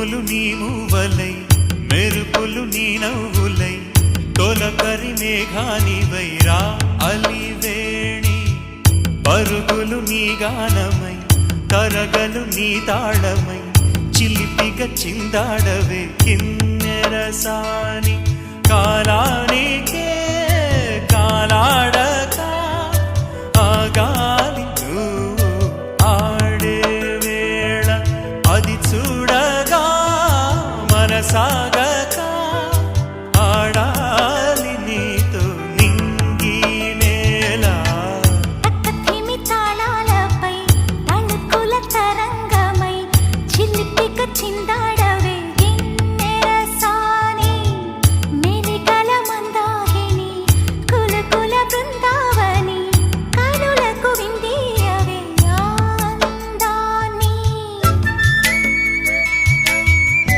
పువ్వులు నీ మూవలై మెరుపులు నీ నవ్వులై తొలకరి మేఘానివై రా అలివేణి పరుగులు నీ గానమై తరగలు నీ తాళమై చిలిపిగా చిందాడవే కిన్నెరసాని కాలానికే కాలాడక ఆగాలి నువ్వు ఆడే వేళ అది చూడగా మనసా